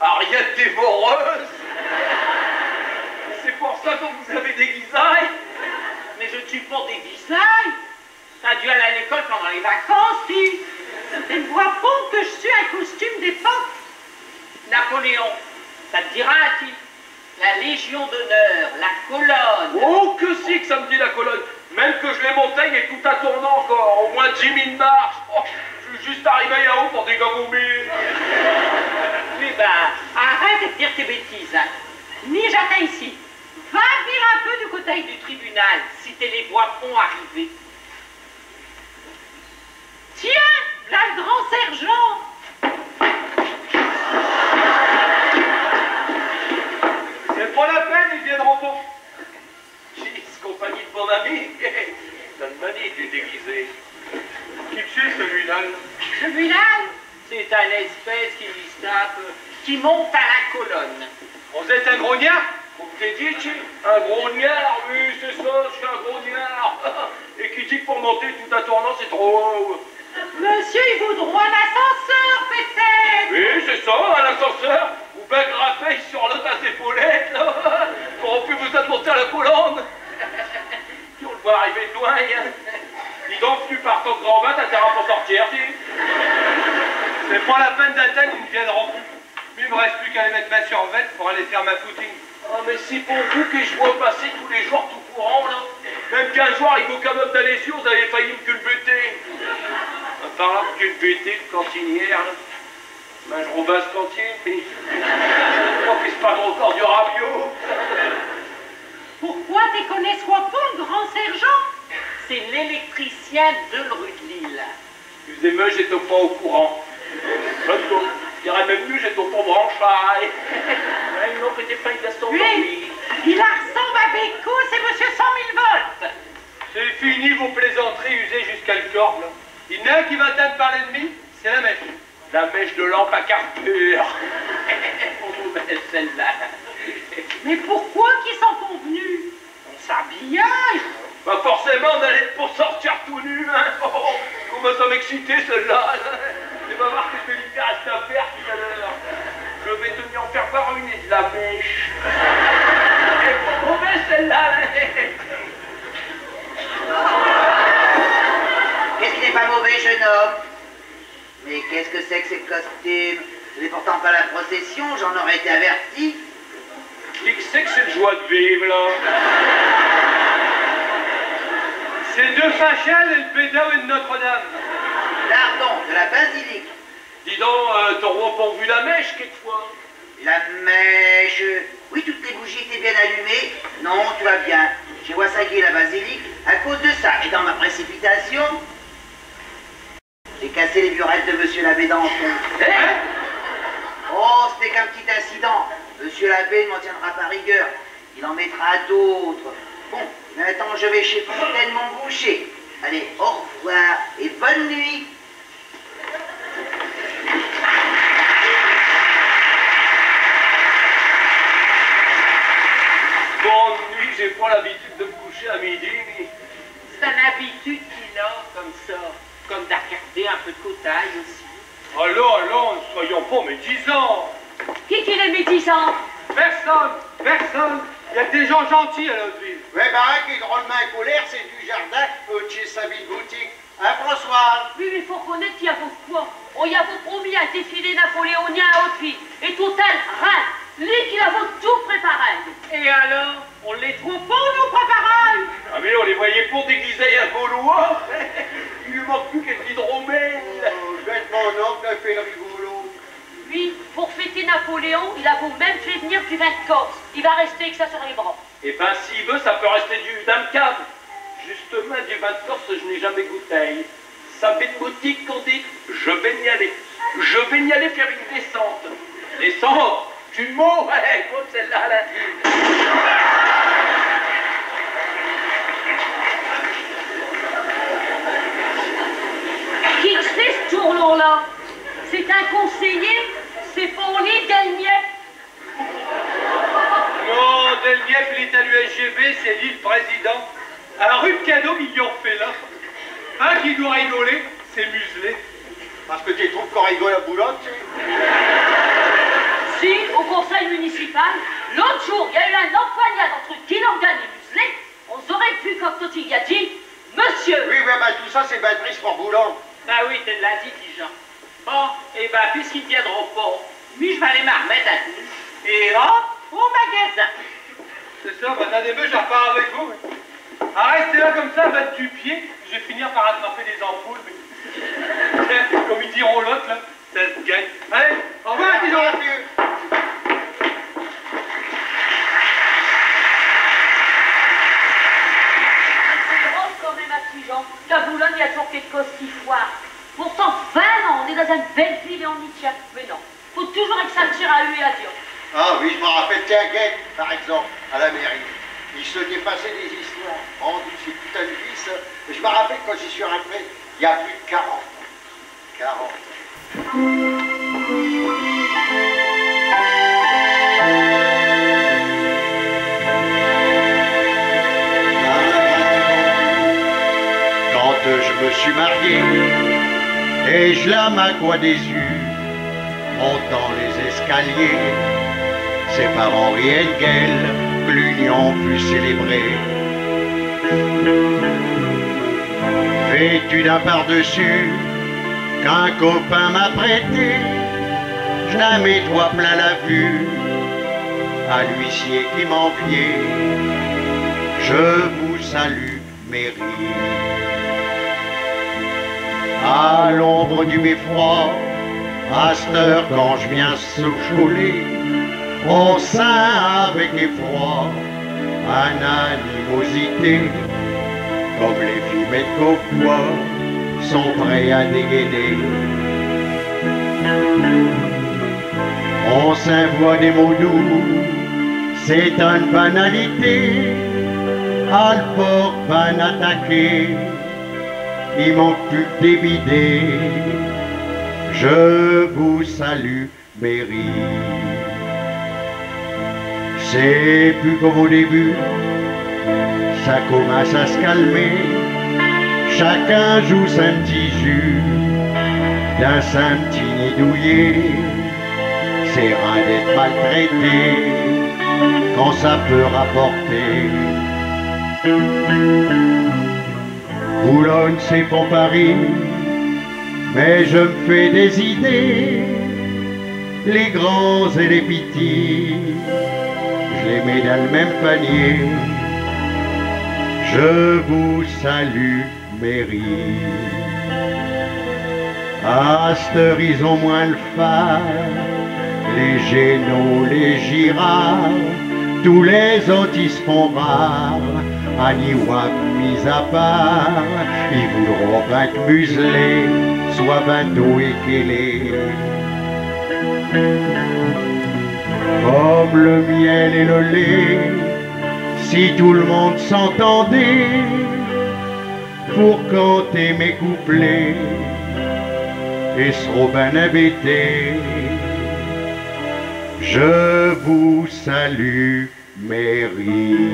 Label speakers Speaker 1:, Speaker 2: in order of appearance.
Speaker 1: Ariette dévoreuse. C'est pour ça que vous avez des guisailles.
Speaker 2: Mais je ne suis pas déguisée. T'as dû aller à l'école pendant les vacances, tu.
Speaker 3: Elle voit pas que je suis un costume d'époque.
Speaker 2: Napoléon, ça te dira un titre. La Légion d'honneur, la colonne.
Speaker 1: Oh, que si que ça me dit la colonne. Même que je l'ai monté, il est tout à tournant encore. Au moins 10 000 marches. Oh, je suis juste arrivé à haut pour dégagoumer.
Speaker 2: Oui, ben, arrête de dire tes bêtises. Hein.
Speaker 3: Ni j'atteins ici. Va venir un peu du côté
Speaker 2: Du tribunal, si t'es les voix-ponts arrivés.
Speaker 3: Tiens, là le grand sergent.
Speaker 1: C'est pas la peine, ils viendront pas. Gis, compagnie de mon ami. T'as une manie de les déguiser. Qui c'est celui-là?
Speaker 3: Celui-là,
Speaker 2: C'est un espèce qui lui tape, qui monte à la colonne.
Speaker 1: Vous êtes un grognard? On t'est dit, un grognard? Oui, c'est ça, je suis un grognard. Et qui dit que pour monter tout à tournant, c'est trop haut.
Speaker 3: monsieur, il vous droit un ascenseur, peut-être.
Speaker 1: Oui, c'est ça, un ascenseur. Ou bien graffé sur le tas d'épaulettes, là. Pour plus vous de monter à la colonne. Si on le voit arriver de loin, hein. Dis donc, tu pars au grand bain, t'as intérêt pour sortir, si. C'est pas la peine d'attendre, ils ne viendront plus. Mais il me reste plus qu'à les mettre main sur vête pour aller faire ma footing. Oh, mais c'est pour vous que je vois passer tous les jours tout courant, là. Même qu'un jour, avec vos camotes d'adhésion, vous avez failli me culbuter. En parlant de culbuter, de cantinière, là. Ben, je roubasse cantine, mais je crois que c'est pas encore du rabio.
Speaker 3: Pourquoi t'es connais soit pas le grand sergent?
Speaker 2: C'est l'électricien de rue de Lille.
Speaker 1: Excusez-moi, j'étais pas au courant. Je dirais même mieux, j'étais pas branchaille.
Speaker 2: Ouais, non, que t'es pas une Gaston
Speaker 3: Oui,
Speaker 2: Dormy.
Speaker 3: il ressemble à Béco, c'est monsieur 100 000 volts.
Speaker 1: C'est fini vos plaisanteries usées jusqu'à le corps, là. Il y en a un qui va atteindre par l'ennemi, c'est la mèche. La mèche de lampe à carbure.
Speaker 2: On met celle-là.
Speaker 3: Mais pourquoi qu'ils sont convenus? On s'habillait.
Speaker 1: Bah forcément, on allait pour sortir tout nu, hein. Oh, comment ça m'excitait, celle-là. Tu vas voir que je vais lui faire cette affaire tout à l'heure. Je vais te lui en faire voir une et de la mèche. Elle est pas mauvaise, celle-là.
Speaker 4: Qu'est-ce qui n'est pas mauvais, jeune homme? Mais qu'est-ce que c'est que ces costumes? Ce n'est pourtant pas la procession, j'en aurais été averti.
Speaker 1: Qui que c'est que c'est de joie de vivre, là? C'est deux Fachal et le Bédard et de Notre-Dame.
Speaker 4: Pardon, de la basilique.
Speaker 1: Dis donc, t'auras pas vu la mèche, quelquefois?
Speaker 4: La mèche. Oui, toutes les bougies étaient bien allumées. Non, tu vas bien. J'ai wassagué la basilique à cause de ça. Et dans ma précipitation, j'ai cassé les burettes de monsieur l'abbé Danton.
Speaker 1: Hein?
Speaker 4: Oh, c'était qu'un petit incident. Monsieur l'abbé ne m'en tiendra pas rigueur. Il en mettra d'autres. Bon, maintenant je vais chez Fontaine, mon boucher. Allez, au revoir et bonne nuit.
Speaker 1: Bonne nuit, j'ai pas l'habitude de me coucher à midi, mais...
Speaker 2: C'est une habitude qu'il a, comme ça. Comme d'accarder un peu de cotaille aussi.
Speaker 1: Allons, ne soyons pas médisants.
Speaker 3: Qui est médisant?
Speaker 1: Personne. Il y a des gens gentils à notre ville.
Speaker 5: Ouais, bah, qui est drôlement en colère, c'est du jardin au-dessus de sa ville boutique. Hein, François?
Speaker 3: Oui, mais il faut reconnaître qu'il y a votre quoi. On y a vous promis un défilé napoléonien à Haute-Ville. Et total, rien. Lui qui a votre tout préparé.
Speaker 2: Et alors, on les trouve
Speaker 3: Pour nous préparer.
Speaker 1: Ah mais on les voyait pour déguiser un Gaulois. Il lui manque plus qu'un hydromel.
Speaker 5: Oh, bête mon oncle a fait le rigolo.
Speaker 3: Lui, pour fêter Napoléon, il a vous même fait venir du vin de Corse. Il va rester avec ça sur les bras.
Speaker 1: Eh ben s'il veut, ça peut rester du dame cave. Justement, du vin de Corse, je n'ai jamais goûté. Ça fait une boutique qu'on dit, je vais y aller. Je vais y aller faire une descente. Descente? Tu me mots? Ouais, écoute celle-là, là.
Speaker 3: Qui c'est ce tournon-là? C'est un conseiller? C'est pour les Delniep?
Speaker 1: Non, Delniep, il est à l'USGB, c'est lui le président. Un rude cadeau qu'ils lui ont fait là. Un qui doit rigoler, c'est muselé.
Speaker 5: Parce que tu trouves qu'on rigole à boulotte, tu sais.
Speaker 3: Si, musulmane. L'autre jour, il y a eu un empoignade entre Guilangan et Muselet. On aurait pu, comme Toti a dit, monsieur.
Speaker 5: Oui, mais bah, tout ça, c'est bien triste pour Boulan.
Speaker 2: Bah oui, t'es de l'intelligent. Bon, et bah, puisqu'ils tiendront pas, lui, je vais aller me remettre à tout. Et hop, au magasin.
Speaker 1: C'est ça, bah, attendez, je repars avec vous. Restez là comme ça, battre du pied. Je vais finir par attraper des ampoules. Mais... comme ils diront l'autre, là, ça se gagne. Allez, au revoir, les gens.
Speaker 3: C'est drôle quand même, affligeant, qu'à Boulogne, il y a toujours quelque chose qui foire. Pourtant, 20 ans, on est dans une belle ville et on y tient. Mais non, faut toujours que ça tire à lui et à Dieu.
Speaker 5: Ah oui, je me rappelle Tinguette, par exemple, à la mairie. Il se dépassait des histoires. Oh, c'est tout un fils. Je me rappelle quand j'y suis rentré, il y a plus de 40 ans. 40 ans. Quand je me suis marié, et je la ma quoi déçu, montant les escaliers, ses parents riaient de gueule que l'union fut célébrée. Vêtu d'un par-dessus qu'un copain m'a prêté, je la mets toi plein la vue à l'huissier qui m'enviait. Je vous salue, mairie. À l'ombre du beffroi, à cette heure quand je viens s'aucholer, au sein avec effroi, animosité, comme les filles qu'au poids sont prêts à dégainer. On s'envoie des mots doux, c'est une banalité, à le port van attaquer, il manque plus que des bidets. Je vous salue, mairie. C'est plus comme au début, ça commence à se calmer. Chacun joue son petit jus dans son petit nid douillet. C'est rare d'être maltraité quand ça peut rapporter. Boulogne c'est pour Paris, mais je me fais des idées. Les grands et les petits, je les mets dans le même panier. Je vous salue, mairie. À cette heure, ils ont moins le phare, les génots, les girards, tous les autres ils se font rares, Aniwak mis à part, ils voudront bien que museler, soit bateau et kélé. Comme le miel et le lait, si tout le monde s'entendait pour canter mes couplets et se bien embêté. Je vous salue, mairie.